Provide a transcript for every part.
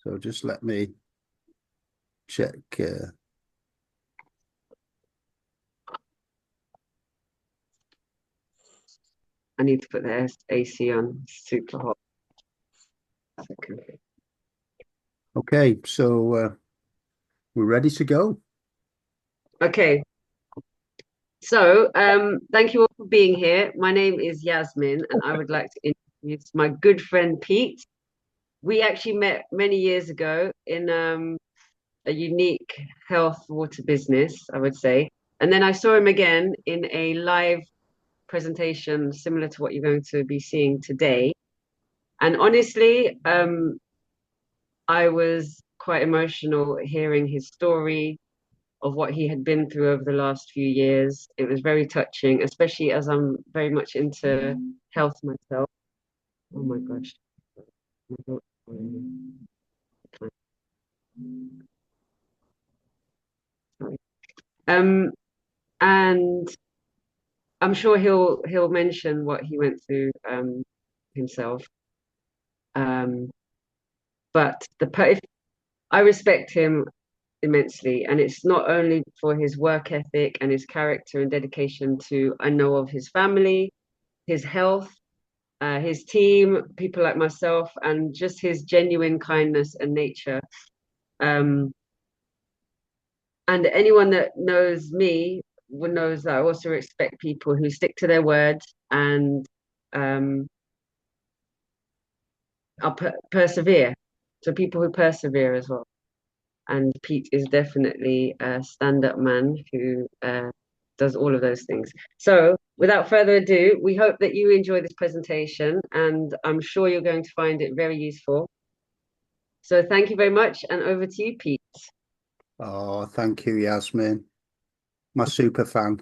So just let me check. I need to put the AC on. Super hot. Okay, so we're ready to go. Okay. So, thank you all for being here. My name is Yasmin, and I would like to introduce my good friend Pete. We actually met many years ago in a unique health water business, I would say. And then I saw him again in a live presentation similar to what you're going to be seeing today. And honestly, I was quite emotional hearing his story of what he had been through over the last few years. It was very touching, especially as I'm very much into health myself. Oh my gosh. Sorry. And I'm sure he'll mention what he went through himself. Um, but if I respect him immensely, and it's not only for his work ethic and his character and dedication to I know of his family, his health, his team, people like myself, and just his genuine kindness and nature. Um, and anyone that knows me knows that I also respect people who stick to their word and um, persevere. So people who persevere as well. And Pete is definitely a stand-up man who does all of those things. So without further ado, we hope that you enjoy this presentation, and I'm sure you're going to find it very useful. So thank you very much, and over to you, Pete. Oh, thank you, Yasmin, my super fan.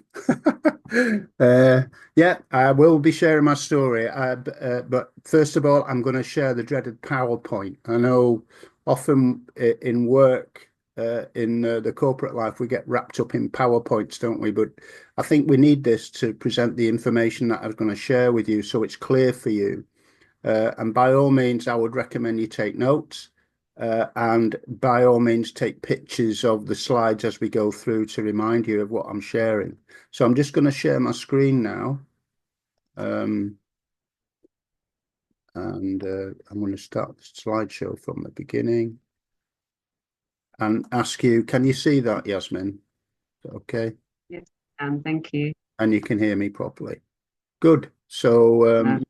Yeah, I will be sharing my story. But first of all, I'm going to share the dreaded PowerPoint. I know often in work, in the corporate life, we get wrapped up in PowerPoints, don't we? But I think we need this to present the information that I was going to share with you so it's clear for you. And by all means, I would recommend you take notes. And by all means, take pictures of the slides as we go through to remind you of what I'm sharing. So I'm just going to share my screen now. And I'm going to start the slideshow from the beginning and ask you, can you see that, Yasmin? Okay. Yes, and thank you. And you can hear me properly. Good. So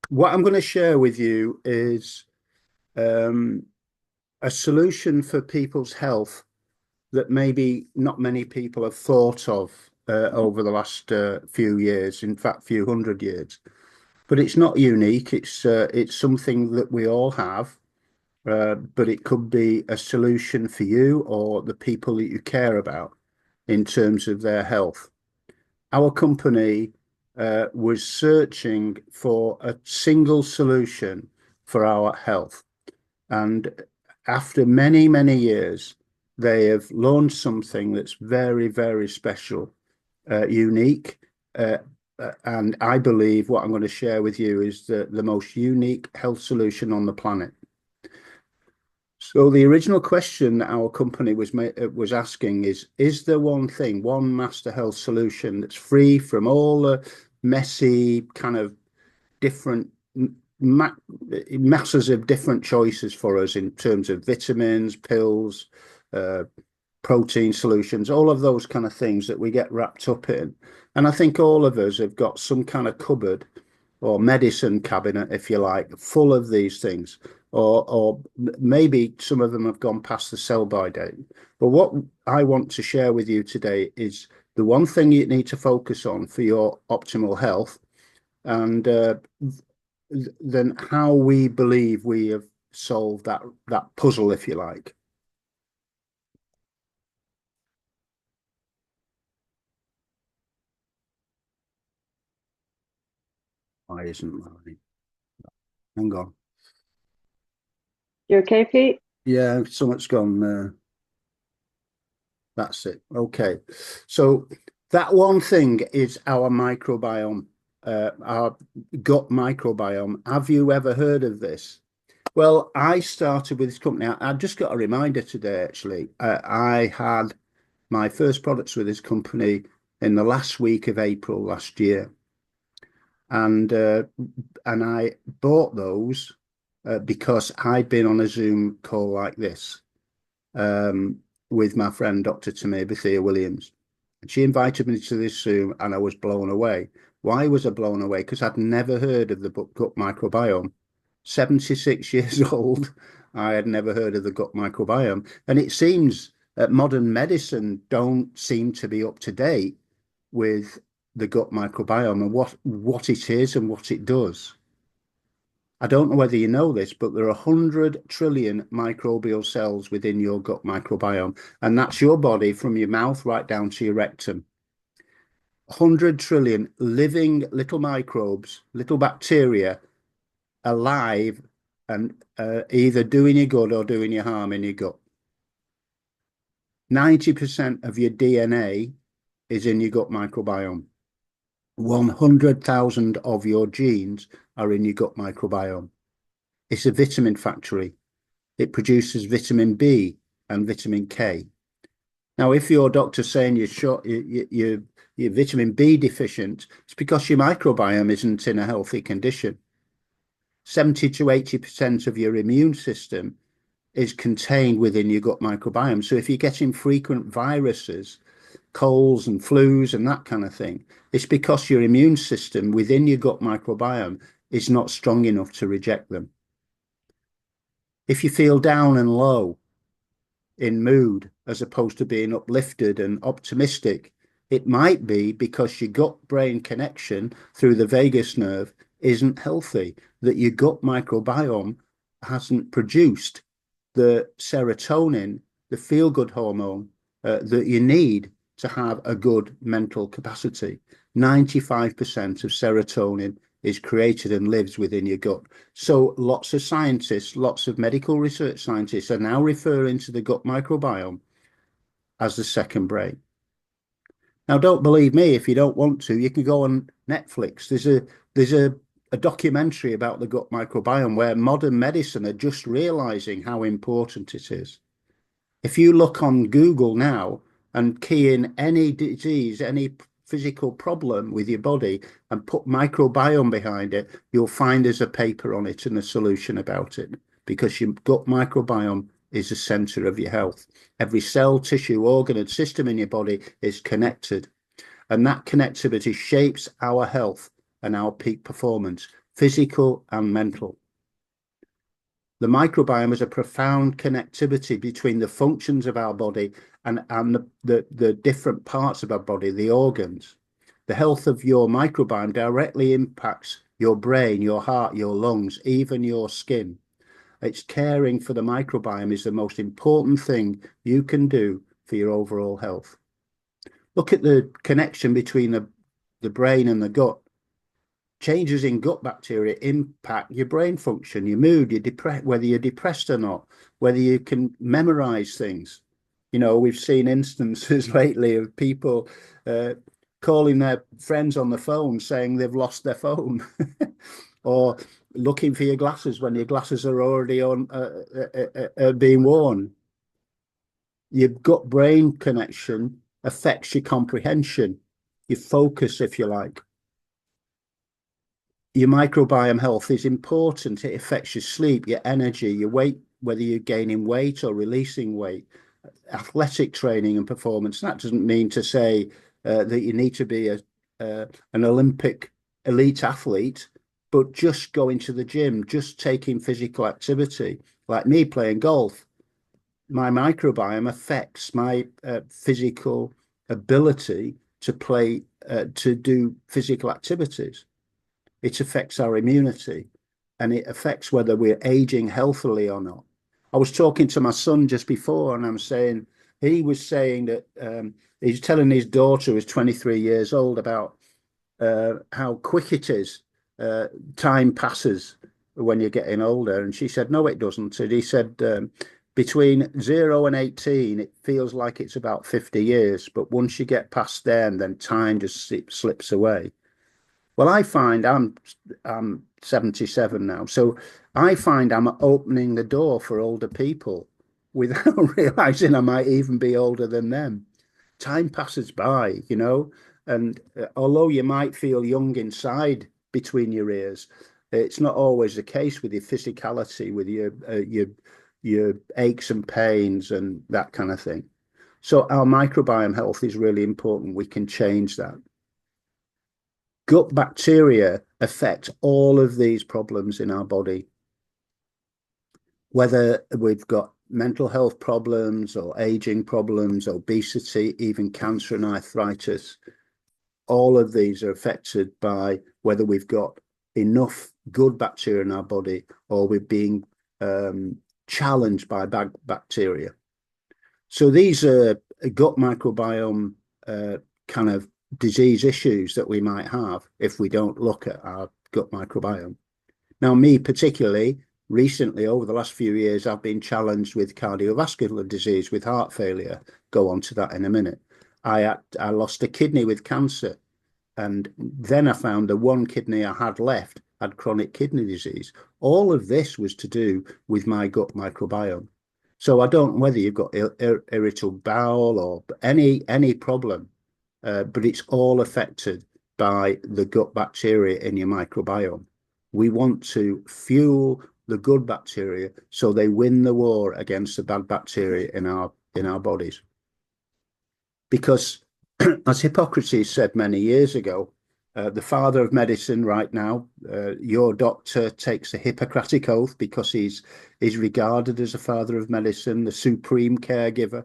what I'm going to share with you is um, a solution for people's health that maybe not many people have thought of over the last few years, in fact, few hundred years. But it's not unique. It's something that we all have, but it could be a solution for you or the people that you care about in terms of their health. Our company was searching for a single solution for our health. And after many, many years, they have launched something that's very, very special, unique. And I believe what I'm going to share with you is the most unique health solution on the planet. So the original question that our company was asking is there one thing, one master health solution that's free from all the messy kind of different masses of different choices for us in terms of vitamins, pills, uh, protein solutions, all of those kind of things that we get wrapped up in. And I think all of us have got some kind of cupboard or medicine cabinet, if you like, full of these things. Or maybe some of them have gone past the sell-by date. But what I want to share with you today is the one thing you need to focus on for your optimal health, and then how we believe we have solved that puzzle, if you like. Why isn't mine? Hang on. You okay, Pete? Yeah, so much gone. That's it. Okay. So that one thing is our microbiome. our gut microbiome. Have you ever heard of this? Well, I started with this company. I just got a reminder today, actually. I had my first products with this company in the last week of April last year. And I bought those because I'd been on a Zoom call like this with my friend Dr. Tamir Bethia Williams. And she invited me to this Zoom, and I was blown away. Why was I blown away? Because I'd never heard of the gut microbiome. 76 years old, I had never heard of the gut microbiome. And it seems that modern medicine don't seem to be up to date with the gut microbiome and what it is and what it does. I don't know whether you know this, but there are 100 trillion microbial cells within your gut microbiome, and that's your body from your mouth right down to your rectum. 100 trillion living little microbes, little bacteria, alive and either doing you good or doing you harm in your gut. 90% of your DNA is in your gut microbiome. 100,000 of your genes are in your gut microbiome. It's a vitamin factory. It produces vitamin B and vitamin K. Now, if your doctor's saying you're vitamin B deficient, it's because your microbiome isn't in a healthy condition. 70 to 80% of your immune system is contained within your gut microbiome. So if you're getting frequent viruses, colds and flus and that kind of thing, it's because your immune system within your gut microbiome is not strong enough to reject them. If you feel down and low in mood as opposed to being uplifted and optimistic, it might be because your gut-brain connection through the vagus nerve isn't healthy, that your gut microbiome hasn't produced the serotonin, the feel-good hormone that you need to have a good mental capacity. 95% of serotonin is created and lives within your gut. So lots of scientists, lots of medical research scientists are now referring to the gut microbiome as the second brain. Now, don't believe me if you don't want to. You can go on Netflix. There's a documentary about the gut microbiome where modern medicine are just realizing how important it is. If you look on Google now and key in any disease, any physical problem with your body and put microbiome behind it, you'll find there's a paper on it and a solution about it, because your gut microbiome is the center of your health. Every cell, tissue, organ, and system in your body is connected, and that connectivity shapes our health and our peak performance, physical and mental. The microbiome is a profound connectivity between the functions of our body and the different parts of our body, the organs. The health of your microbiome directly impacts your brain, your heart, your lungs, even your skin. It's caring for the microbiome is the most important thing you can do for your overall health. Look at the connection between the brain and the gut. Changes in gut bacteria impact your brain function, your mood, whether you're depressed or not, whether you can memorize things. You know, we've seen instances lately of people calling their friends on the phone saying they've lost their phone or looking for your glasses when your glasses are already on being worn. Your gut brain connection affects your comprehension, your focus, if you like. Your microbiome health is important. It affects your sleep, your energy, your weight, whether you're gaining weight or releasing weight, athletic training and performance. That doesn't mean to say that you need to be an Olympic elite athlete, but just going to the gym, just taking physical activity, like me playing golf. My microbiome affects my physical ability to play, to do physical activities. It affects our immunity, and it affects whether we're aging healthily or not. I was talking to my son just before, and he was saying that he's telling his daughter, who's 23 years old, about how quick it is. Time passes when you're getting older. And she said, no, it doesn't. And he said, between 0 and 18, it feels like it's about 50 years. But once you get past there, and then time just slips away. Well, I find I'm 77 now, so I find I'm opening the door for older people without realizing I might even be older than them. Time passes by, and although you might feel young inside between your ears, it's not always the case with your physicality, with your aches and pains and that kind of thing. So our microbiome health is really important. We can change that. Gut bacteria affect all of these problems in our body, whether we've got mental health problems or aging problems, obesity, even cancer and arthritis. All of these are affected by whether we've got enough good bacteria in our body or we're being challenged by bad bacteria. So these are gut microbiome kind of disease issues that we might have if we don't look at our gut microbiome. Now, me particularly, recently, over the last few years, I've been challenged with cardiovascular disease, with heart failure. Go on to that in a minute. I lost a kidney with cancer, and then I found the one kidney I had left had chronic kidney disease. All of this was to do with my gut microbiome. So I don't know whether you've got irritable bowel or any problem, but it's all affected by the gut bacteria in your microbiome. We want to fuel the good bacteria so they win the war against the bad bacteria in our bodies. Because, as Hippocrates said many years ago, the father of medicine right now, your doctor takes the Hippocratic oath because he's regarded as a father of medicine, the supreme caregiver.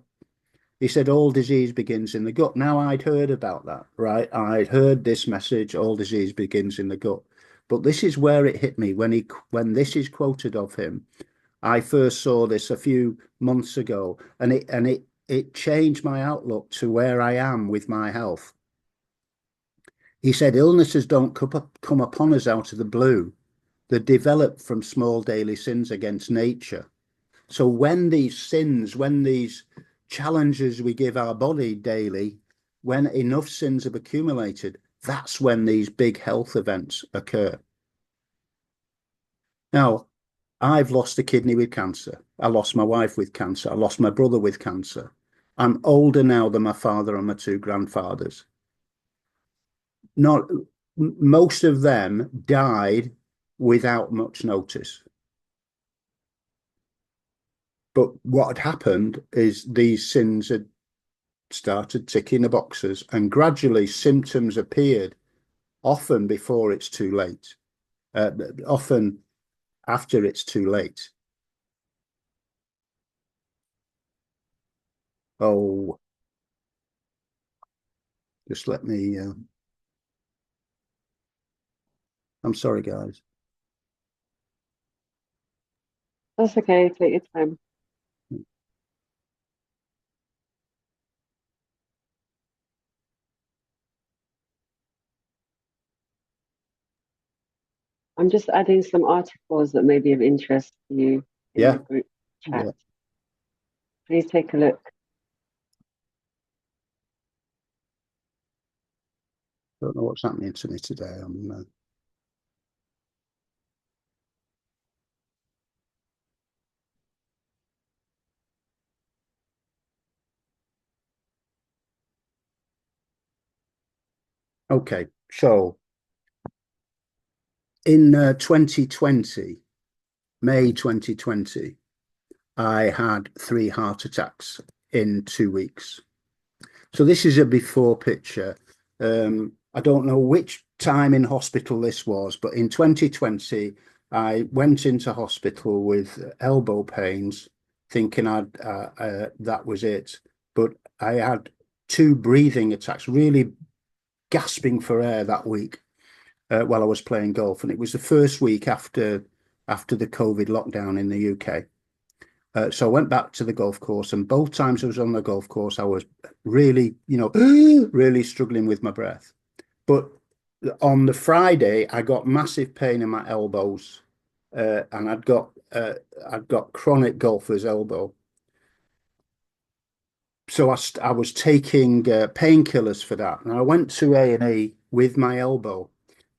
He said all disease begins in the gut. Now, I'd heard about that, right? I'd heard this message, all disease begins in the gut. But this is where it hit me when this is quoted of him. I first saw this a few months ago, and it changed my outlook to where I am with my health. He said illnesses don't come upon us out of the blue. They're developed from small daily sins against nature. So when these sins, when these challenges we give our body daily, when enough sins have accumulated, that's when these big health events occur. Now, I've lost a kidney with cancer. I lost my wife with cancer. I lost my brother with cancer. I'm older now than my father and my two grandfathers. Not most of them died without much notice. But what had happened is these sins had started ticking the boxes, and gradually symptoms appeared, often before it's too late, often after it's too late. Oh, just let me. I'm sorry, guys. That's okay. Take your time. I'm just adding some articles that may be of interest to you in the Yeah, group chat. yeah. Please take a look. Don't know what's happening to me today. Okay. So in 2020, May 2020, I had 3 heart attacks in 2 weeks. So this is a before picture. I don't know which time in hospital this was, but in 2020, I went into hospital with elbow pains, thinking that was it. But I had 2 breathing attacks, really gasping for air that week while I was playing golf, and it was the first week after the COVID lockdown in the UK. So I went back to the golf course, and both times I was on the golf course, I was really, really struggling with my breath. But on the Friday, I got massive pain in my elbows, and I'd got chronic golfer's elbow. So I was taking painkillers for that, and I went to A&E with my elbow,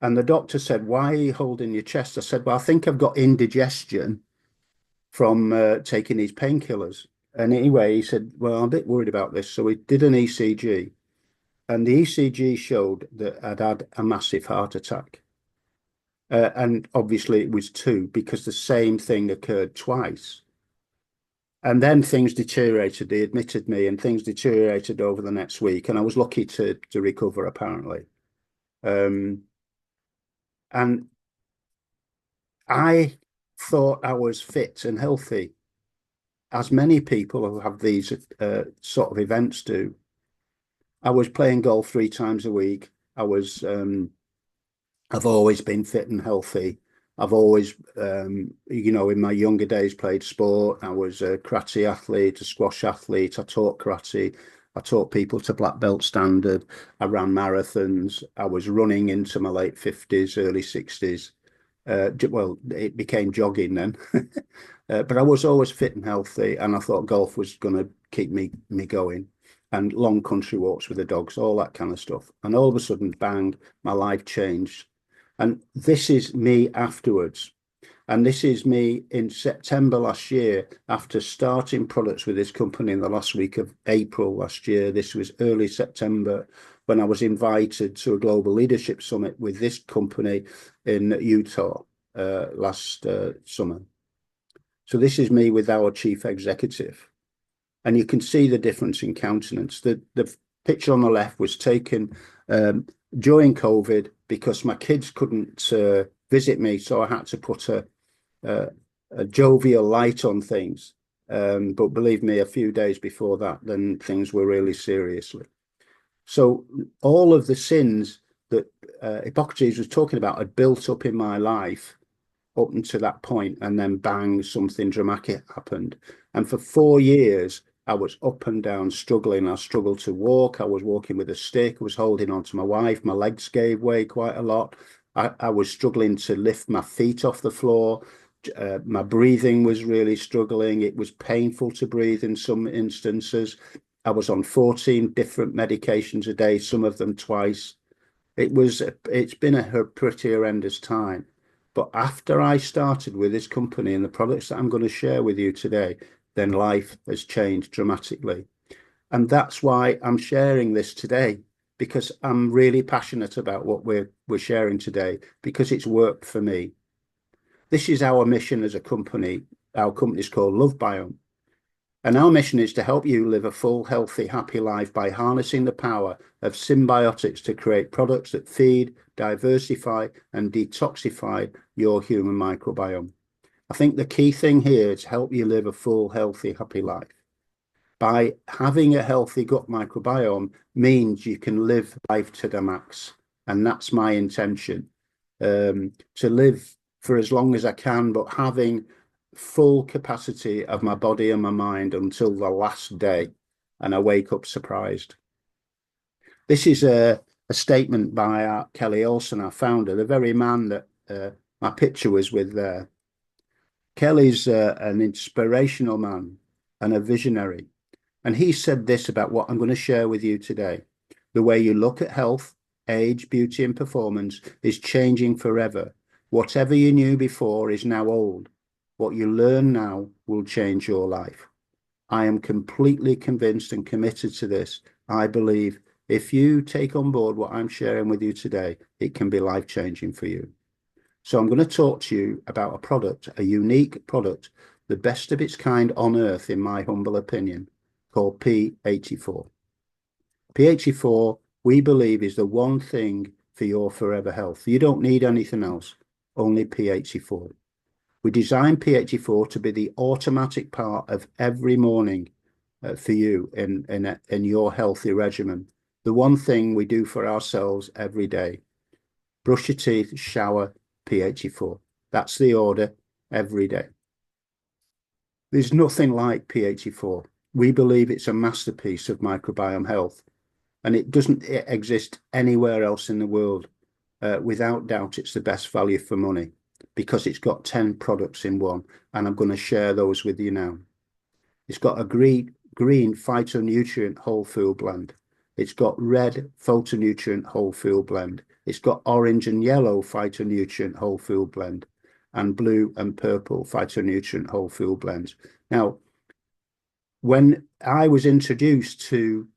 And the doctor said, "Why are you holding your chest?" I said, "Well, I think I've got indigestion from taking these painkillers." And anyway, he said, "Well, I'm a bit worried about this." So we did an ECG, and the ECG showed that I'd had a massive heart attack. And obviously it was two because the same thing occurred twice. And then things deteriorated. They admitted me, and things deteriorated over the next week. And I was lucky to recover, apparently. Um, and I thought I was fit and healthy, as many people who have these sort of events do. I was playing golf 3 times a week. I've always been fit and healthy. I've always, in my younger days, played sport. I was a karate athlete, a squash athlete. I taught karate. I taught people to black belt standard. I ran marathons. I was running into my late 50s, early 60s. Well, it became jogging then. But I was always fit and healthy, and I thought golf was going to keep me going, and long country walks with the dogs, all that kind of stuff. And all of a sudden, bang, my life changed. And this is me afterwards. And this is me in September last year, after starting products with this company in the last week of April last year. This was early September when I was invited to a global leadership summit with this company in Utah last summer. So this is me with our chief executive. And you can see the difference in countenance. The picture on the left was taken during COVID because my kids couldn't visit me, so I had to put a jovial light on things. But believe me, a few days before that, then things were really seriously. So all of the sins that Hippocrates was talking about had built up in my life up until that point, and then bang, something dramatic happened. And for 4 years, I was up and down struggling. I struggled to walk. I was walking with a stick. I was holding on to my wife. My legs gave way quite a lot. I was struggling to lift my feet off the floor. My breathing was really struggling. It was painful to breathe in some instances. I was on 14 different medications a day, some of them twice. It's been a pretty horrendous time. But after I started with this company and the products that I'm going to share with you today, then life has changed dramatically. And that's why I'm sharing this today, because I'm really passionate about what we're sharing today, because it's worked for me. This is our mission as a company. Our company is called Lovebiome. And our mission is to help you live a full, healthy, happy life by harnessing the power of symbiotics to create products that feed, diversify, and detoxify your human microbiome. I think the key thing here is to help you live a full, healthy, happy life. By having a healthy gut microbiome means you can live life to the max. And that's my intention, to live for as long as I can, but having full capacity of my body and my mind until the last day, and I wake up surprised. This is a statement by Kelly Olson, our founder, the very man that my picture was with there. Kelly's an inspirational man and a visionary. And he said this about what I'm going to share with you today. The way you look at health, age, beauty, and performance is changing forever. Whatever you knew before is now old. What you learn now will change your life. I am completely convinced and committed to this. I believe if you take on board what I'm sharing with you today, it can be life-changing for you. So I'm going to talk to you about a product, a unique product, the best of its kind on earth, in my humble opinion, called P84. P84, we believe, is the one thing for your forever health. You don't need anything else, only P84. We designed P84 to be the automatic part of every morning for you in your healthy regimen. The one thing we do for ourselves every day. Brush your teeth, shower, P84. That's the order every day. There's nothing like P84. We believe it's a masterpiece of microbiome health, and it doesn't exist anywhere else in the world. Without doubt, it's the best value for money because it's got 10 products in one, and I'm going to share those with you now. It's got a green phytonutrient whole food blend. It's got red phytonutrient whole food blend. It's got orange and yellow phytonutrient whole food blend and blue and purple phytonutrient whole food blends. Now, when I was introduced to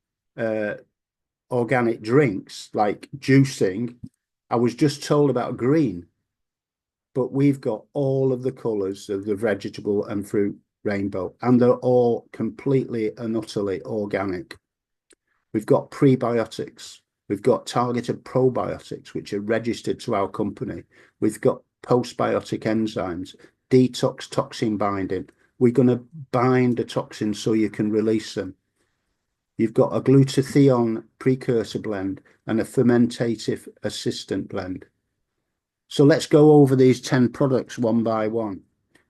organic drinks like juicing, I was just told about green, but we've got all of the colours of the vegetable and fruit rainbow, and they're all completely and utterly organic. We've got prebiotics. We've got targeted probiotics, which are registered to our company. We've got postbiotic enzymes, detox toxin binding. We're going to bind the toxins so you can release them. You've got a glutathione precursor blend and a fermentative assistant blend. So let's go over these 10 products one by one.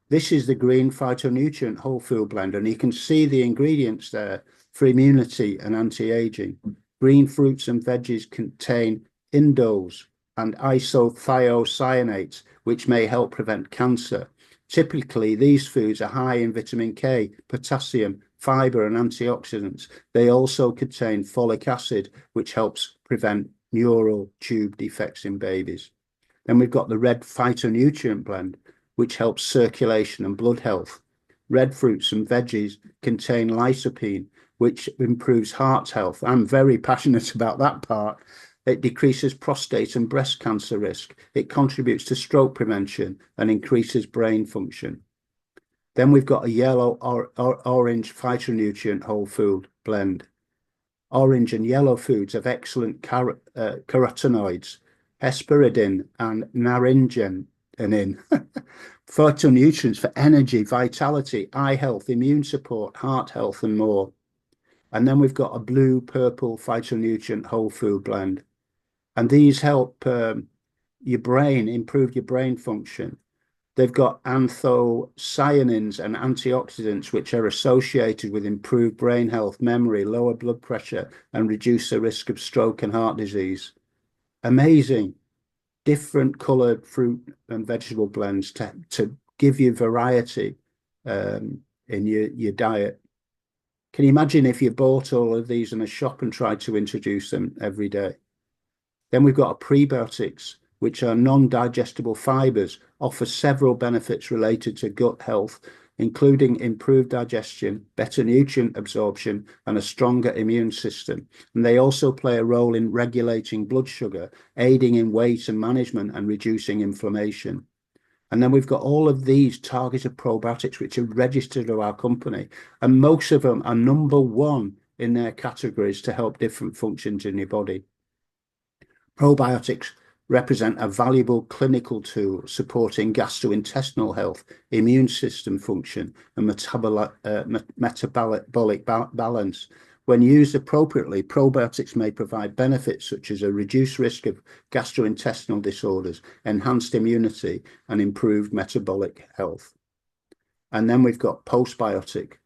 This is the green phytonutrient whole food blend, and you can see the ingredients there for immunity and anti-aging. Green fruits and veggies contain indoles and isothiocyanates, which may help prevent cancer. Typically, these foods are high in vitamin K, potassium, fiber, and antioxidants. They also contain folic acid, which helps prevent neural tube defects in babies. Then we've got the red phytonutrient blend, which helps circulation and blood health. Red fruits and veggies contain lycopene, which improves heart health. I'm very passionate about that part. It decreases prostate and breast cancer risk. It contributes to stroke prevention and increases brain function. Then we've got a yellow or orange phytonutrient whole food blend. Orange and yellow foods have excellent carotenoids, hesperidin and naringenin, phytonutrients for energy, vitality, eye health, immune support, heart health, and more. And then we've got a blue purple phytonutrient whole food blend. And these help your brain, improve your brain function. They've got anthocyanins and antioxidants, which are associated with improved brain health, memory, lower blood pressure, and reduce the risk of stroke and heart disease. Amazing. Different coloured fruit and vegetable blends to give you variety in your diet. Can you imagine if you bought all of these in a shop and tried to introduce them every day? Then we've got prebiotics, which are non-digestible fibers, offer several benefits related to gut health, including improved digestion, better nutrient absorption, and a stronger immune system. And they also play a role in regulating blood sugar, aiding in weight and management, and reducing inflammation. And then we've got all of these targeted probiotics, which are registered to our company. And most of them are #1 in their categories to help different functions in your body. Probiotics represent a valuable clinical tool supporting gastrointestinal health, immune system function, and metabolic balance. When used appropriately, probiotics may provide benefits such as a reduced risk of gastrointestinal disorders, enhanced immunity, and improved metabolic health. And then we've got postbiotic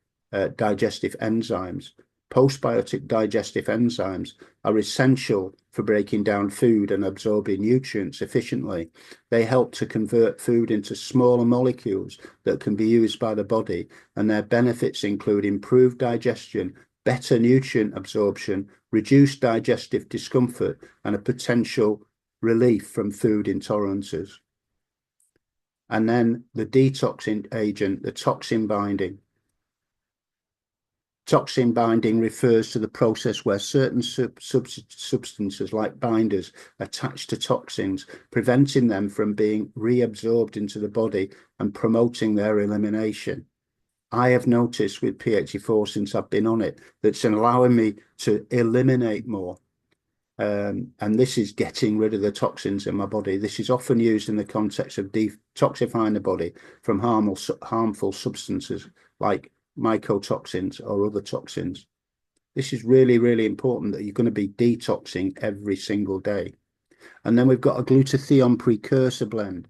digestive enzymes. Postbiotic digestive enzymes are essential for breaking down food and absorbing nutrients efficiently. They help to convert food into smaller molecules that can be used by the body, and their benefits include improved digestion, better nutrient absorption, reduced digestive discomfort, and a potential relief from food intolerances. And then the detoxing agent, the toxin binding. Toxin binding refers to the process where certain substances like binders attach to toxins, preventing them from being reabsorbed into the body and promoting their elimination. I have noticed with P84 since I've been on it, that's allowing me to eliminate more. And this is getting rid of the toxins in my body. This is often used in the context of detoxifying the body from harmful substances like mycotoxins or other toxins. This is really, really important that you're going to be detoxing every single day. And then we've got a glutathione precursor blend.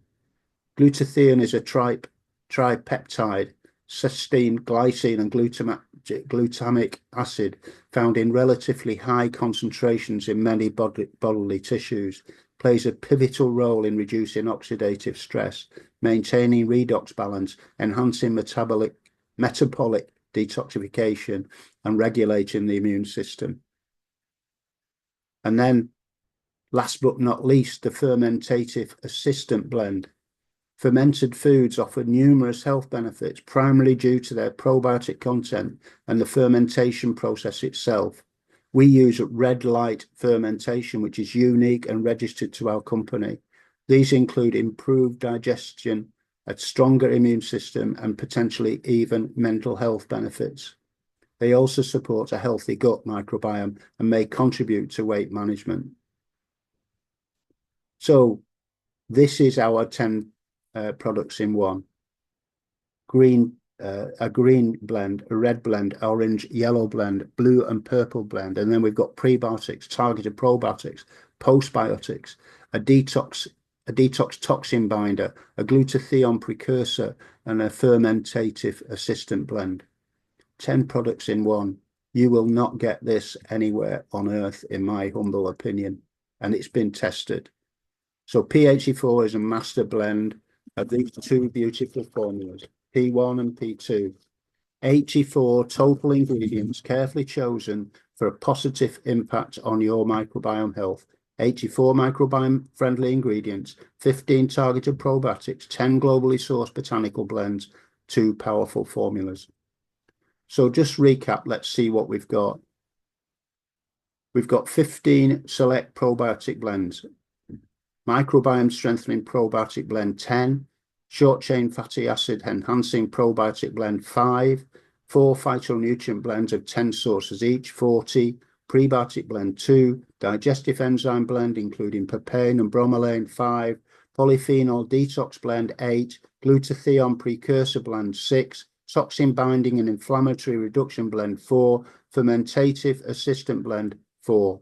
Glutathione is a tripeptide, cysteine, glycine, and glutamic acid found in relatively high concentrations in many bodily tissues, plays a pivotal role in reducing oxidative stress, maintaining redox balance, enhancing metabolic detoxification, and regulating the immune system. And then Last but not least, the fermentative assistant blend. Fermented foods offer numerous health benefits, primarily due to their probiotic content and the fermentation process itself. We use red light fermentation, which is unique and registered to our company. These include improved digestion, a stronger immune system, and potentially even mental health benefits. They also support a healthy gut microbiome and may contribute to weight management. So this is our 10 products in one. A green blend, a red blend, orange, yellow blend, blue and purple blend. And then we've got prebiotics, targeted probiotics, postbiotics, a detox toxin binder, a glutathione precursor, and a fermentative assistant blend. 10 products in one. You will not get this anywhere on earth, in my humble opinion, and it's been tested. So P84 is a master blend of these two beautiful formulas, P1 and P2. 84 total ingredients carefully chosen for a positive impact on your microbiome health. 84 microbiome friendly ingredients, 15 targeted probiotics, 10 globally sourced botanical blends, 2 powerful formulas. So just recap, let's see what we've got. We've got 15 select probiotic blends. Microbiome strengthening probiotic blend 10, short chain fatty acid enhancing probiotic blend 5, 4 phytonutrient blends of 10 sources each, 40, prebiotic blend 2, digestive enzyme blend including papain and bromelain 5, polyphenol detox blend 8, glutathione precursor blend 6, toxin binding and inflammatory reduction blend 4, fermentative assistant blend 4.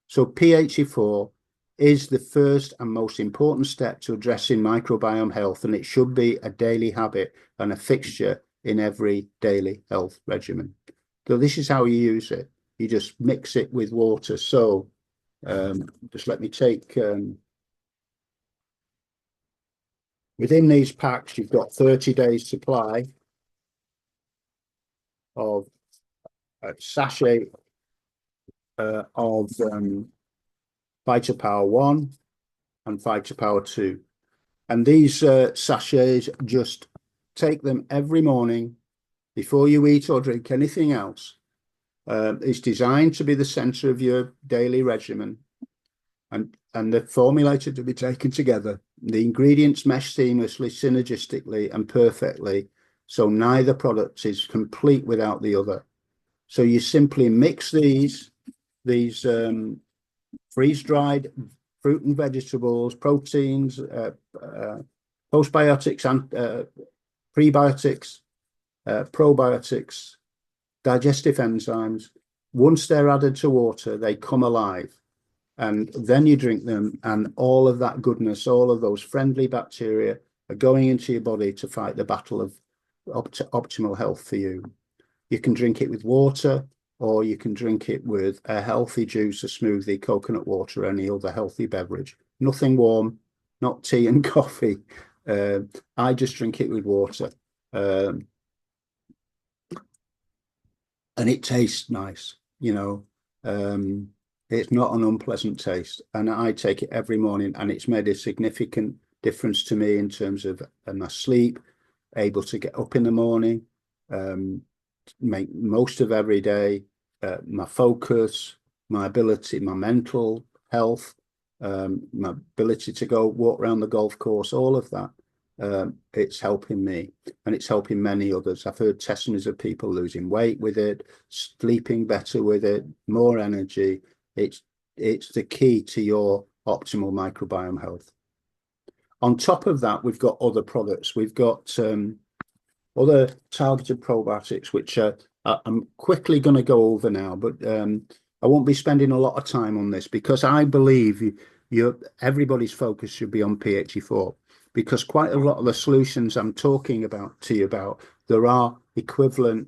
So P84 is the first and most important step to addressing microbiome health, and it should be a daily habit and a fixture in every daily health regimen. So this is how you use it. You just mix it with water. So just let me take, within these packs, you've got 30 days supply of a sachet of Vitapower 1 and Vitapower 2. And these sachets, just take them every morning before you eat or drink anything else. It's designed to be the center of your daily regimen, and they're formulated to be taken together. The ingredients mesh seamlessly, synergistically, and perfectly, so neither product is complete without the other. So you simply mix these freeze-dried fruit and vegetables, proteins, postbiotics and prebiotics, probiotics, digestive enzymes. Once they're added to water, they come alive. And then you drink them, and all of that goodness, all of those friendly bacteria are going into your body to fight the battle of optimal health for you. You can drink it with water, or you can drink it with a healthy juice, a smoothie, coconut water, any other healthy beverage. Nothing warm, not tea and coffee. I just drink it with water. And it tastes nice, you know. It's not an unpleasant taste. And I take it every morning, and it's made a significant difference to me in terms of my sleep, able to get up in the morning, make most of every day, my focus, my ability, my mental health, my ability to go walk around the golf course, all of that. It's helping me, and it's helping many others. I've heard testimonies of people losing weight with it, sleeping better with it, more energy. It's the key to your optimal microbiome health. On top of that, we've got other products. We've got other targeted probiotics, which I'm quickly going to go over now, but I won't be spending a lot of time on this, because I believe everybody's focus should be on P84, because quite a lot of the solutions I'm talking about to you about, there are equivalent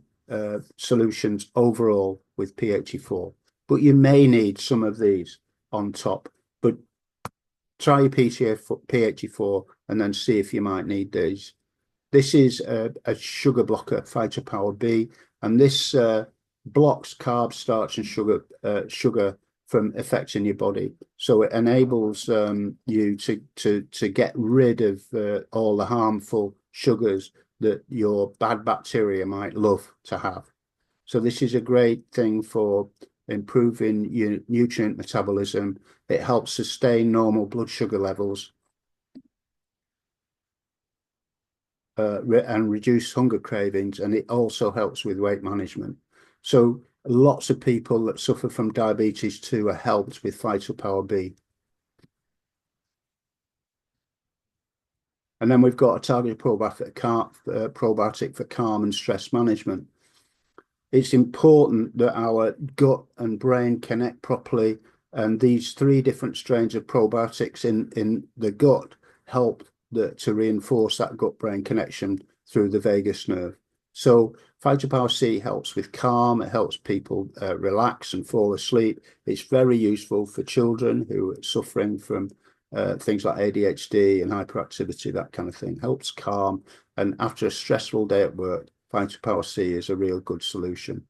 solutions overall with P84, but you may need some of these on top. But try your P84 and then see if you might need these. This is a sugar blocker, Phytopower B, and this blocks carb, starch, and sugar from affecting your body. So it enables you to get rid of all the harmful sugars that your bad bacteria might love to have. So this is a great thing for improving your nutrient metabolism. It helps sustain normal blood sugar levels and reduce hunger cravings, and it also helps with weight management. So lots of people that suffer from diabetes 2 are helped with Phytopower B. And then we've got a targeted probiotic for calm and stress management. It's important that our gut and brain connect properly, and these 3 different strains of probiotics in the gut help to reinforce that gut-brain connection through the vagus nerve. So Phytopower C helps with calm. It helps people relax and fall asleep. It's very useful for children who are suffering from things like ADHD and hyperactivity, that kind of thing. Helps calm. And after a stressful day at work, Phytopower C is a real good solution.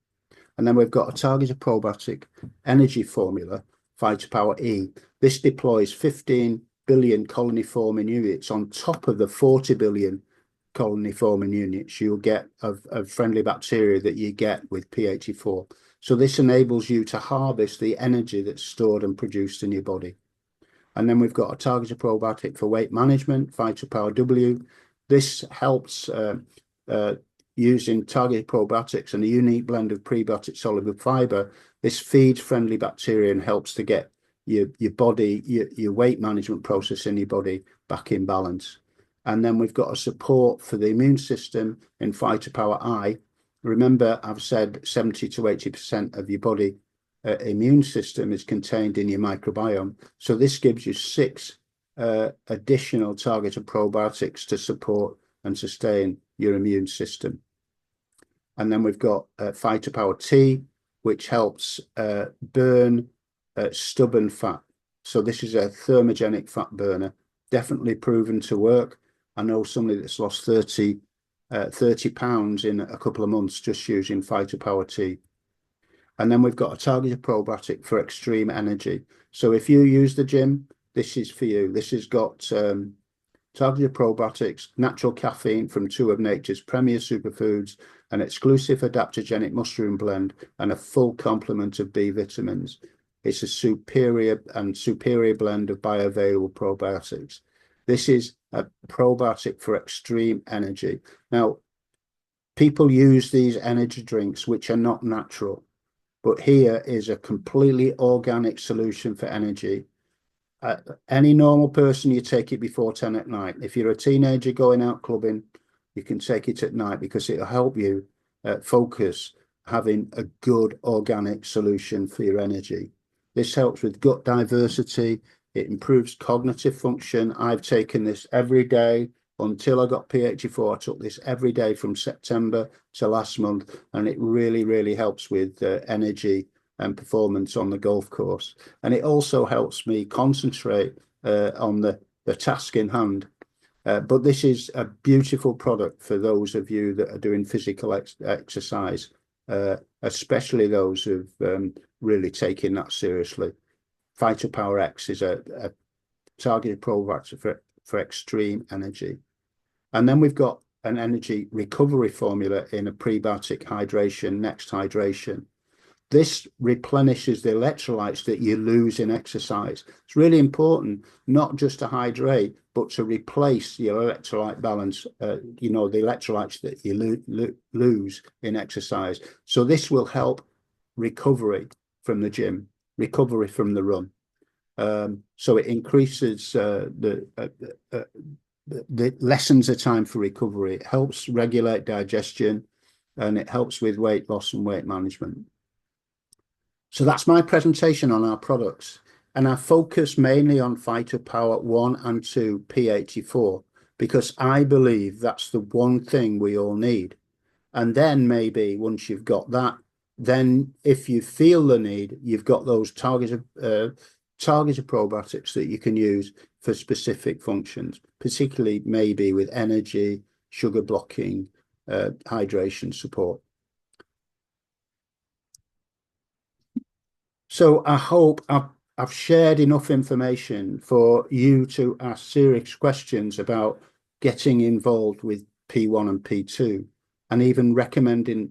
And then we've got a targeted probiotic energy formula, Phytopower E. This deploys 15 billion colony forming units on top of the 40 billion colony forming units you'll get of friendly bacteria that you get with P84. So this enables you to harvest the energy that's stored and produced in your body. And then we've got a targeted probiotic for weight management, Phytopower W. This helps using targeted probiotics and a unique blend of prebiotic soluble fiber. This feeds friendly bacteria and helps to get your body, your weight management process in your body back in balance. And then we've got a support for the immune system in Phytopower I. Remember, I've said 70 to 80% of your body immune system is contained in your microbiome. So this gives you 6 additional targeted probiotics to support and sustain your immune system. And then we've got Phytopower T, which helps burn stubborn fat. So this is a thermogenic fat burner, definitely proven to work. I know somebody that's lost 30 pounds in a couple of months just using Phytopower T. And then we've got a targeted probiotic for extreme energy. So if you use the gym, this is for you. This has got targeted probiotics, natural caffeine from 2 of nature's premier superfoods, an exclusive adaptogenic mushroom blend, and a full complement of B vitamins. It's a superior blend of bioavailable probiotics. This is a probiotic for extreme energy. Now, people use these energy drinks which are not natural, but here is a completely organic solution for energy. Any normal person, you take it before 10 at night. If you're a teenager going out clubbing, you can take it at night because it'll help you focus, having a good organic solution for your energy. This helps with gut diversity. It improves cognitive function. I've taken this every day until I got P84. I took this every day from September to last month, and it really, really helps with energy and performance on the golf course. And it also helps me concentrate on the task in hand. But this is a beautiful product for those of you that are doing physical exercise, especially those who've really taken that seriously. Phytopower X is a targeted probiotic for extreme energy. And then we've got an energy recovery formula in a prebiotic hydration, Next Hydration. This replenishes the electrolytes that you lose in exercise. It's really important not just to hydrate, but to replace your electrolyte balance, the electrolytes that you lose in exercise. So this will help recovery from the gym, recovery from the run. So it increases lessens the time for recovery. It helps regulate digestion, and it helps with weight loss and weight management. So that's my presentation on our products, and I focus mainly on Phytopower 1 and 2 P84 because I believe that's the one thing we all need. And then maybe once you've got that, then if you feel the need, you've got those targeted probiotics that you can use for specific functions, particularly maybe with energy, sugar blocking, hydration support. So I hope I've shared enough information for you to ask serious questions about getting involved with P1 and P2, and even recommending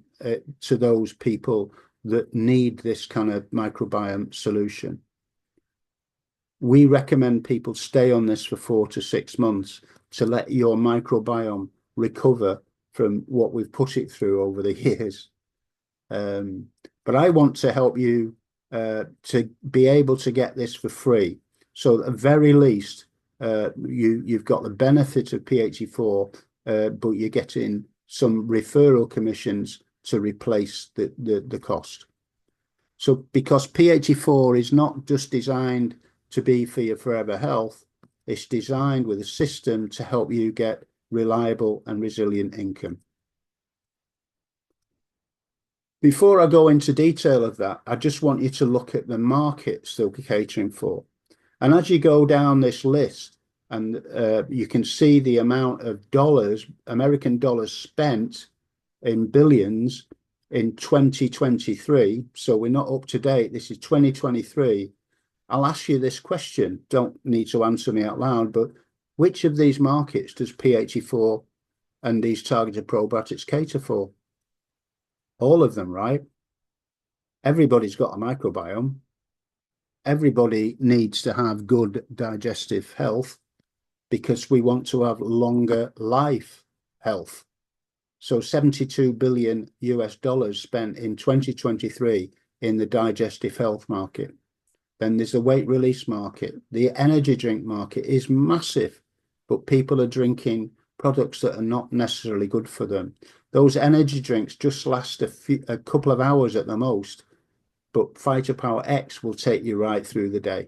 to those people that need this kind of microbiome solution. We recommend people stay on this for 4 to 6 months to let your microbiome recover from what we've put it through over the years. But I want to help you to be able to get this for free. So at the very least, you've got the benefit of P84, but you're getting some referral commissions to replace the cost. So because P84 is not just designed to be for your forever health, it's designed with a system to help you get reliable and resilient income. Before I go into detail of that, I just want you to look at the markets that we're catering for. And as you go down this list, and you can see the amount of dollars, American dollars spent in billions in 2023. So we're not up to date. This is 2023. I'll ask you this question. Don't need to answer me out loud, but which of these markets does P84 and these targeted probiotics cater for? All of them, right? Everybody's got a microbiome. Everybody needs to have good digestive health because we want to have longer life health. So 72 billion US dollars spent in 2023 in the digestive health market. Then there's the weight release market. The energy drink market is massive, but people are drinking products that are not necessarily good for them. Those energy drinks just last a couple of hours at the most, but Phytopower X will take you right through the day.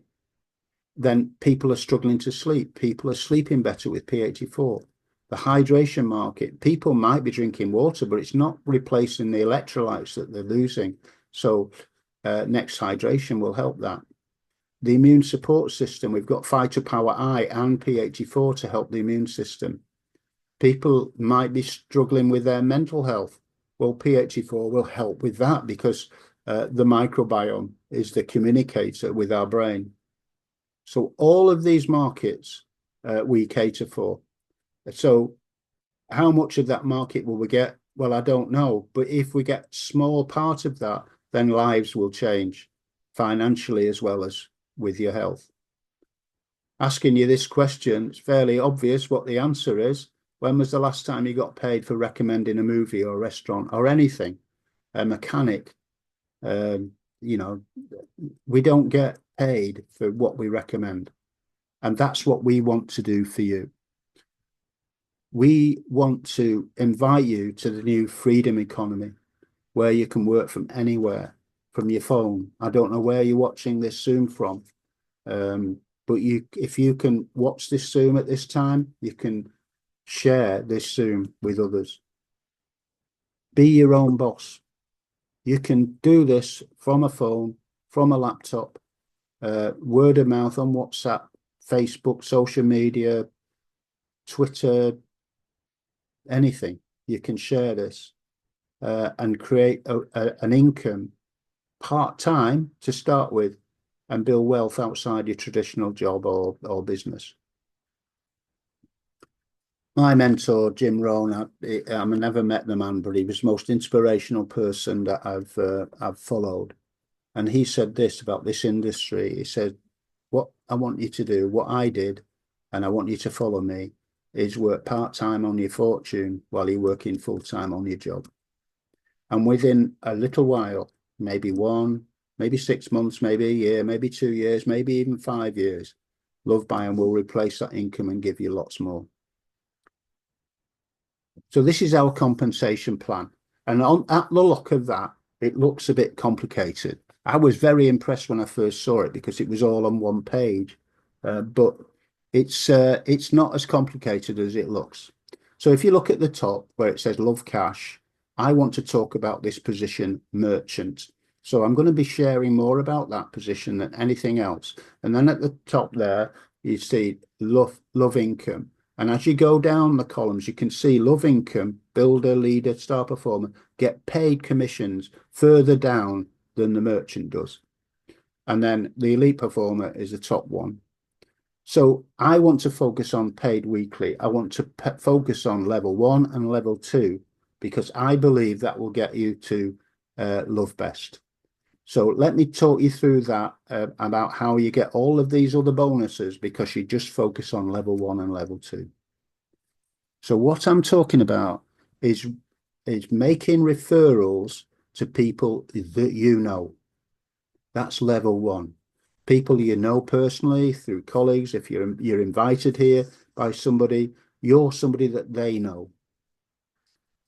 Then people are struggling to sleep. People are sleeping better with P84. The hydration market, people might be drinking water, but it's not replacing the electrolytes that they're losing. So Next Hydration will help that. The immune support system, we've got Phytopower I and P84 to help the immune system. People might be struggling with their mental health. Well, P84 will help with that because the microbiome is the communicator with our brain. So all of these markets we cater for. So how much of that market will we get? Well, I don't know. But if we get small part of that, then lives will change financially as well as with your health. Asking you this question, it's fairly obvious what the answer is. When was the last time you got paid for recommending a movie or a restaurant or anything? A mechanic? You know, we don't get paid for what we recommend. And that's what we want to do for you. We want to invite you to the new freedom economy where you can work from anywhere, from your phone. I don't know where you're watching this Zoom from, but if you can watch this Zoom at this time, you can share this Zoom with others. Be your own boss. You can do this from a phone, from a laptop, word of mouth on WhatsApp, Facebook, social media, Twitter, anything. You can share this and create an income part-time to start with and build wealth outside your traditional job or business. My mentor, Jim Rohn, I never met the man, but he was the most inspirational person that I've followed. And he said this about this industry. He said, what I want you to do, what I did, and I want you to follow me, is work part-time on your fortune while you're working full-time on your job. And within a little while, maybe 6 months, maybe a year, maybe 2 years, maybe even 5 years, Lovebiome will replace that income and give you lots more. So this is our compensation plan. And at the look of that, it looks a bit complicated. I was very impressed when I first saw it because it was all on one page, but it's not as complicated as it looks. So if you look at the top where it says Love Cash, I want to talk about this position merchant. So I'm going to be sharing more about that position than anything else. And then at the top there, you see love income. And as you go down the columns, you can see love income, builder, leader, star performer, get paid commissions further down than the merchant does. and then the elite performer is the top one. So I want to focus on paid weekly. I want to focus on level 1 and level 2 because I believe that will get you to Love Best. So let me talk you through that about how you get all of these other bonuses because you just focus on level 1 and level 2. So what I'm talking about is making referrals to people that you know. That's level 1. People you know personally through colleagues. If you're invited here by somebody, you're somebody that they know.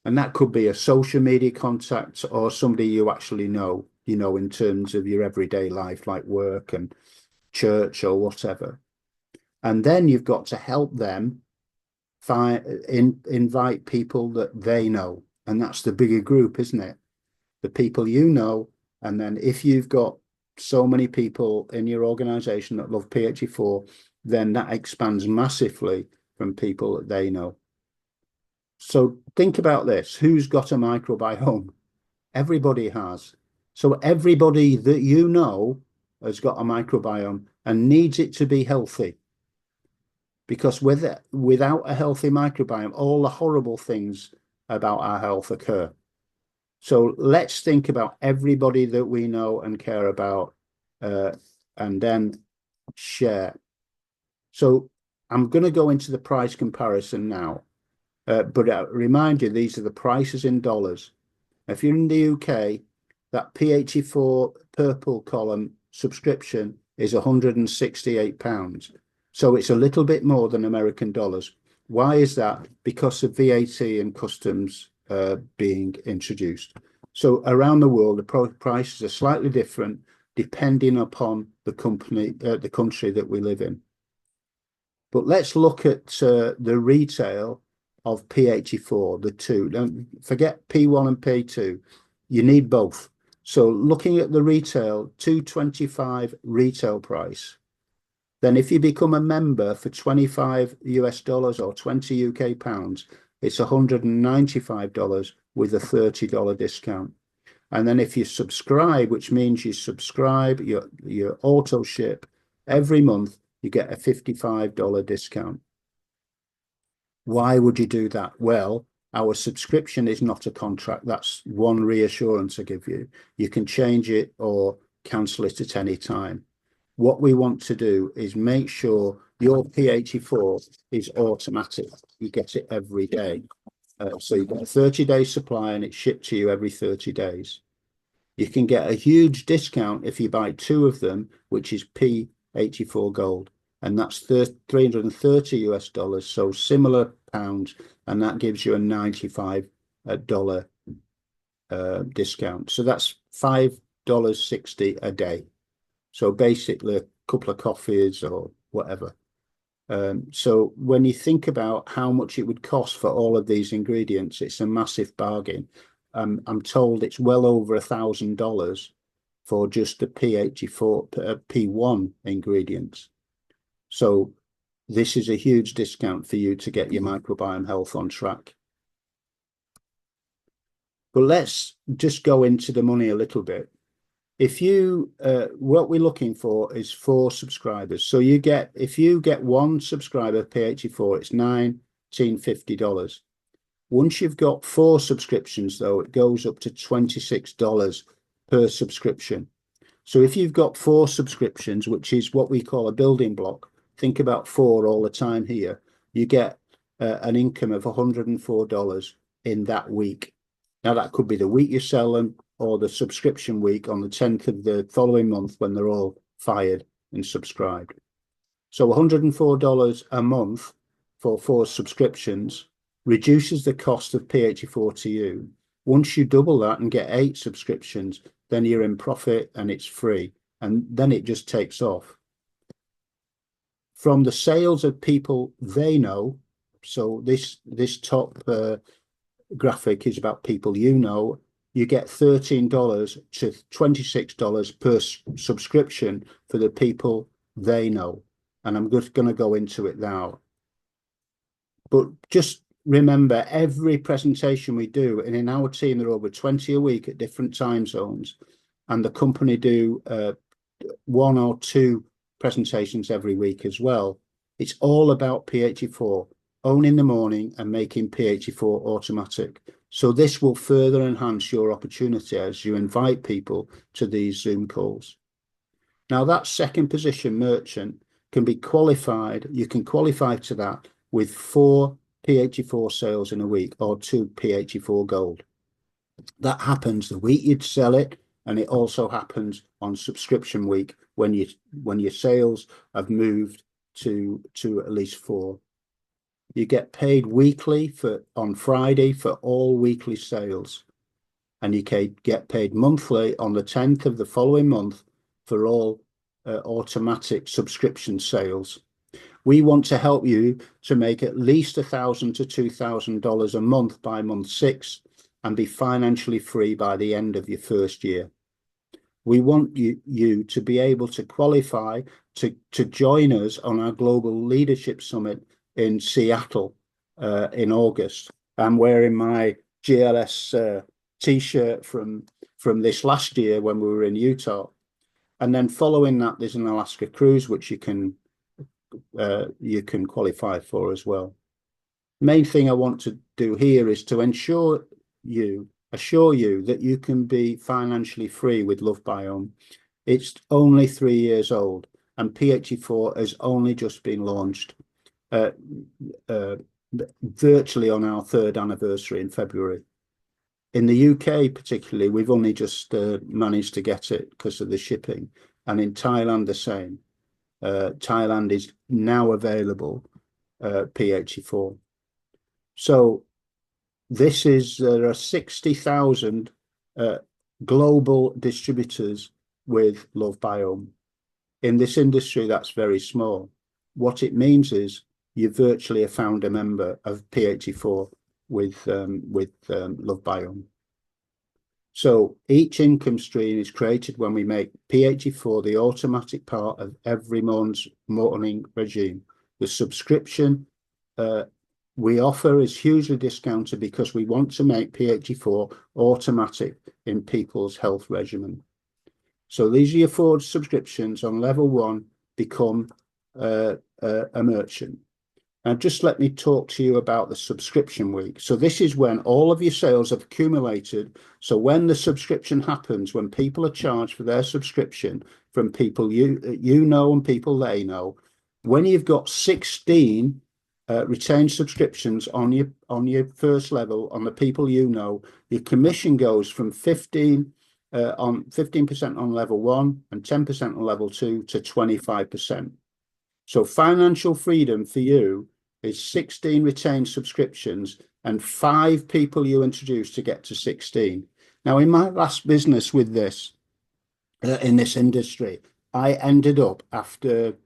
And that could be a social media contact or somebody you actually know, in terms of your everyday life, like work and church or whatever. And then you've got to help them invite people that they know. And that's the bigger group, isn't it? The people you know. And then if you've got so many people in your organization that love P84, then that expands massively from people that they know. So think about this. Who's got a microbiome? Everybody has. So everybody that you know has got a microbiome and needs it to be healthy. Because without a healthy microbiome, all the horrible things about our health occur. So let's think about everybody that we know and care about, and then share. So I'm going to go into the price comparison now, but I remind you, these are the prices in dollars. If you're in the UK, that P84 purple column subscription is £168. So it's a little bit more than American dollars. Why is that? Because of VAT and customs being introduced. So around the world, the prices are slightly different depending upon the country that we live in. But let's look at the retail of P84, the two. Don't forget P1 and P2. You need both. So looking at the retail, 225 retail price. Then if you become a member for 25 US dollars or 20 UK pounds, it's $195 with a $30 discount. And then if you subscribe, which means you subscribe, your auto ship every month, you get a $55 discount. Why would you do that? Well, our subscription is not a contract. That's one reassurance I give you. You can change it or cancel it at any time. What we want to do is make sure your P84 is automatic. You get it every day. So you get a 30-day supply and it's shipped to you every 30 days. You can get a huge discount if you buy 2 of them, which is P84 Gold. And that's 330 US dollars, so similar pounds, and that gives you a $95 discount. So that's $5.60 a day. So basically a couple of coffees or whatever. So when you think about how much it would cost for all of these ingredients, it's a massive bargain. I'm told it's well over $1,000 for just the P84, P1 ingredients. So this is a huge discount for you to get your microbiome health on track. But let's just go into the money a little bit. If you, what we're looking for is 4 subscribers. So if you get 1 subscriber, P84, it's $19.50. Once you've got 4 subscriptions, though, it goes up to $26 per subscription. So if you've got 4 subscriptions, which is what we call a building block, think about 4 all the time here, you get an income of $104 in that week. Now, that could be the week you sell them or the subscription week on the 10th of the following month when they're all fired and subscribed. So $104 a month for 4 subscriptions reduces the cost of P84 to you. Once you double that and get 8 subscriptions, then you're in profit and it's free. And then it just takes off. From the sales of people they know, so this top graphic is about people you know, you get $13 to $26 per subscription for the people they know. And I'm just going to go into it now. But just remember, every presentation we do, and in our team, there are over 20 a week at different time zones, and the company do one or two presentations every week as well. It's all about P84, owning the morning and making P84 automatic. So this will further enhance your opportunity as you invite people to these Zoom calls. Now, that second position merchant can be qualified. You can qualify to that with 4 P84 sales in a week or 2 P84 gold. That happens the week you'd sell it, and it also happens on subscription week when your sales have moved to at least 4. You get paid weekly on Friday for all weekly sales, and you get paid monthly on the 10th of the following month for all automatic subscription sales. We want to help you to make at least $1,000 to $2,000 a month by month 6 and be financially free by the end of your first year. We want you to be able to qualify to join us on our Global Leadership Summit in Seattle in August. I'm wearing my GLS t-shirt from this last year when we were in Utah. And then following that, there's an Alaska cruise, which you can qualify for as well. Main thing I want to do here is to assure you that you can be financially free with Lovebiome. It's only 3 years old, and P84 has only just been launched, virtually on our 3rd anniversary in February. In the UK particularly, we've only just managed to get it because of the shipping, and in Thailand the same. Thailand is now available, P84. So there are 60,000 global distributors with Lovebiome. In this industry, that's very small. What it means is you virtually have found a member of P84 with Lovebiome. So each income stream is created when we make P84 the automatic part of every morning regime. The subscription we offer is hugely discounted because we want to make P84 automatic in people's health regimen. So these are your 4 subscriptions. On level 1, become a merchant. Now, just let me talk to you about the subscription week. So this is when all of your sales have accumulated. So when the subscription happens, when people are charged for their subscription from people you know and people they know, when you've got 16 retained subscriptions on your first level on the people you know, your commission goes from 15% on level 1 and 10% on level 2 to 25%. So financial freedom for you is 16 retained subscriptions and 5 people you introduce to get to 16. Now, in my last business with this, in this industry, I ended up after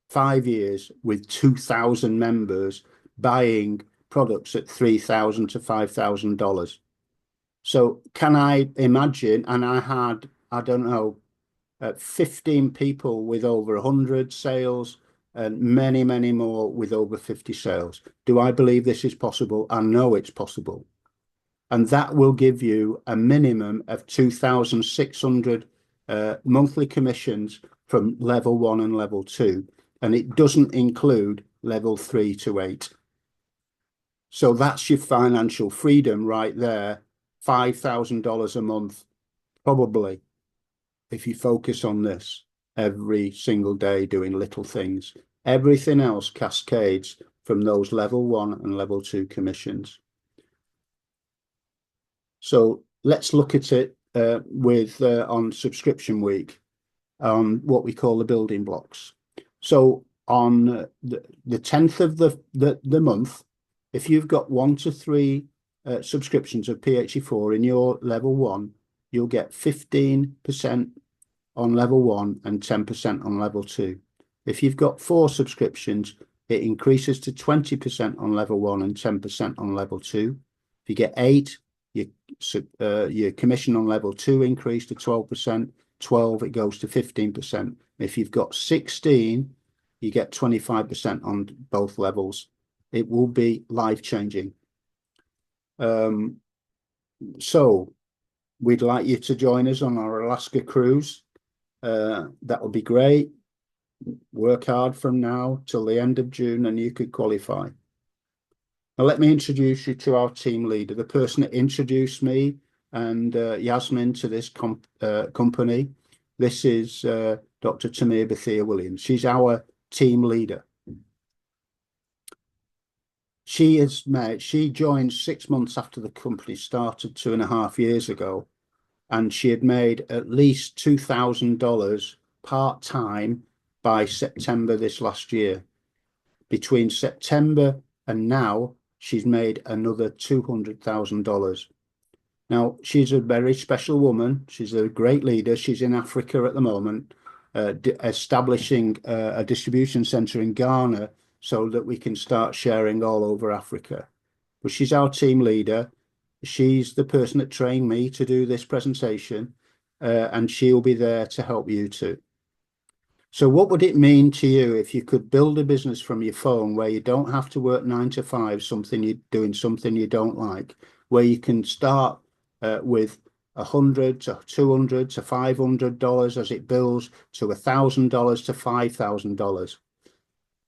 5 years with 2,000 members buying products at $3,000 to $5,000. So can I imagine? And I had, I don't know, 15 people with over 100 sales and many, many more with over 50 sales. Do I believe this is possible? I know it's possible. And that will give you a minimum of 2,600 monthly commissions from level 1 and level 2. And it doesn't include level 3 to 8. So that's your financial freedom right there. $5,000 a month, probably, if you focus on this every single day doing little things. Everything else cascades from those level 1 and level 2 commissions. So let's look at it on subscription week, on what we call the building blocks. So on the 10th of the month, if you've got 1 to 3 subscriptions of P84 in your level 1, you'll get 15% on level 1 and 10% on level 2. If you've got 4 subscriptions, it increases to 20% on level 1 and 10% on level 2. If you get 8, your commission on level 2 increase to 12%. 12, it goes to 15%. If you've got 16, you get 25% on both levels. It will be life-changing. So we'd like you to join us on our Alaska cruise. that would be great. Work hard from now till the end of June and you could qualify. Now, let me introduce you to our team leader, the person that introduced me and Yasmin to this company. This is Dr. Tamir Bethia Williams. She's our team leader. She joined 6 months after the company started 2.5 years ago, and she had made at least $2,000 part-time by September this last year. Between September and now, she's made another $200,000. Now, she's a very special woman. She's a great leader. She's in Africa at the moment, establishing a distribution center in Ghana so that we can start sharing all over Africa. But she's our team leader. She's the person that trained me to do this presentation, and she'll be there to help you too. So what would it mean to you if you could build a business from your phone where you don't have to work 9 to 5, something you're doing something you don't like, where you can start with $100 to $200 to $500 as it builds to $1,000 to $5,000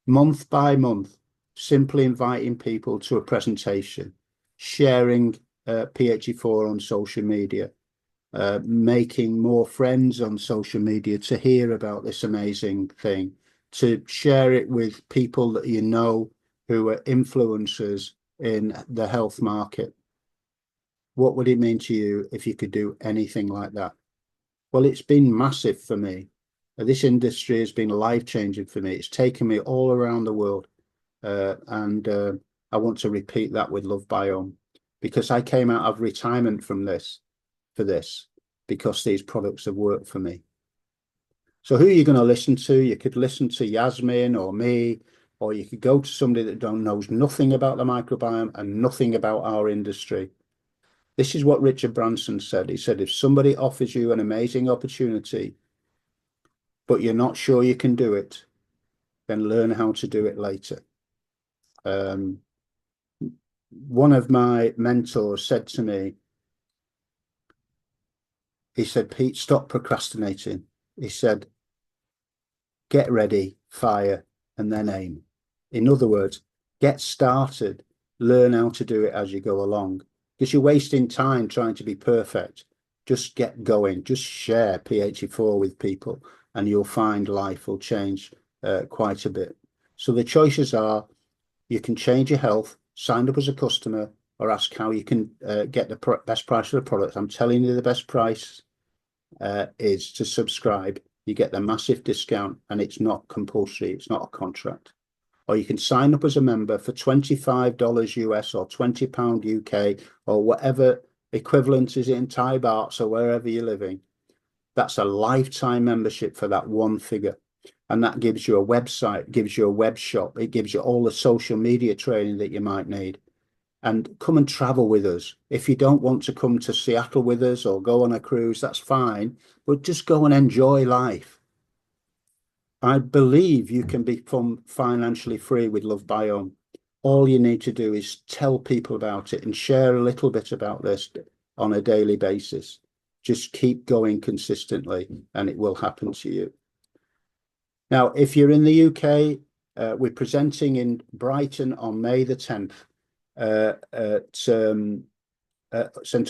month by month, simply inviting people to a presentation, sharing P84 on social media, making more friends on social media to hear about this amazing thing, to share it with people that you know who are influencers in the health market. What would it mean to you if you could do anything like that? Well, it's been massive for me. This industry has been life-changing for me. It's taken me all around the world. And I want to repeat that with Lovebiome, because I came out of retirement from this for this, because these products have worked for me. So who are you going to listen to? You could listen to Yasmin or me, or you could go to somebody that knows nothing about the microbiome and nothing about our industry. This is what Richard Branson said. He said, if somebody offers you an amazing opportunity, but you're not sure you can do it, then learn how to do it later. One of my mentors said to me, he said, Pete, stop procrastinating. He said, get ready, fire, and then aim. In other words, get started, learn how to do it as you go along, because you're wasting time trying to be perfect. Just get going, just share P84 with people, and you'll find life will change quite a bit. So the choices are, you can change your health, sign up as a customer, or ask how you can get the best price for the product. I'm telling you, the best price is to subscribe. You get the massive discount, and it's not compulsory. It's not a contract. Or you can sign up as a member for $25 US or £20 UK or whatever equivalent is in Thai bahts or wherever you're living. That's a lifetime membership for that one figure. And that gives you a website, gives you a web shop. It gives you all the social media training that you might need. And come and travel with us. If you don't want to come to Seattle with us or go on a cruise, that's fine. But just go and enjoy life. I believe you can become financially free with Lovebiome. All you need to do is tell people about it and share a little bit about this on a daily basis. Just keep going consistently and it will happen to you. Now, if you're in the UK, we're presenting in Brighton on May the 10th at St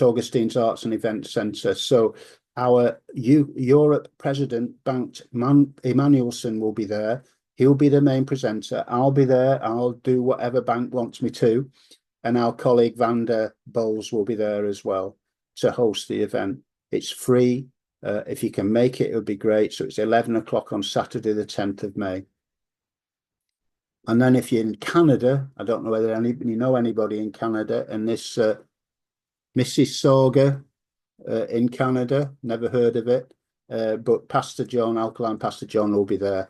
Augustine's Arts and Events Centre. So our Europe president, Bank Emanuelson, will be there. He'll be the main presenter. I'll be there. I'll do whatever Bank wants me to. And our colleague Vanda Bowles will be there as well to host the event. It's free. If you can make it, it would be great. So it's 11 o'clock on Saturday, the 10th of May. And then if you're in Canada, I don't know whether you know anybody in Canada, and this Mississauga in Canada, never heard of it, but Pastor John, Alkaline Pastor John will be there.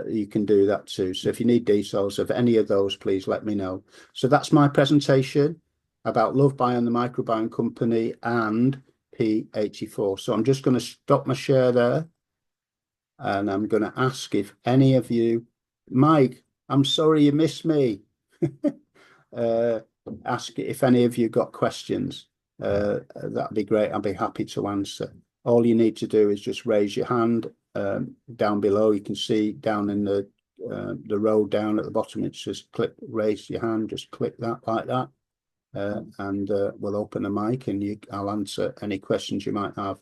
You can do that too. So if you need details of any of those, please let me know. So that's my presentation about Lovebiome, the microbiome company, and P84. So I'm just going to stop my share there, and I'm going to ask if any of you, Mike, I'm sorry you missed me. Ask if any of you got questions. That'd be great. I'd be happy to answer. All you need to do is just raise your hand down below. You can see down in the row down at the bottom, it says click, raise your hand. Just click that like that. And we'll open the mic and I'll answer any questions you might have.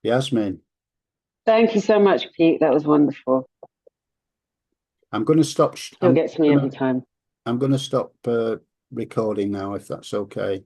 Yasmin. Thank you so much, Pete. That was wonderful. I'm going to stop. Still gets me every time. I'm going to stop recording now, if that's okay.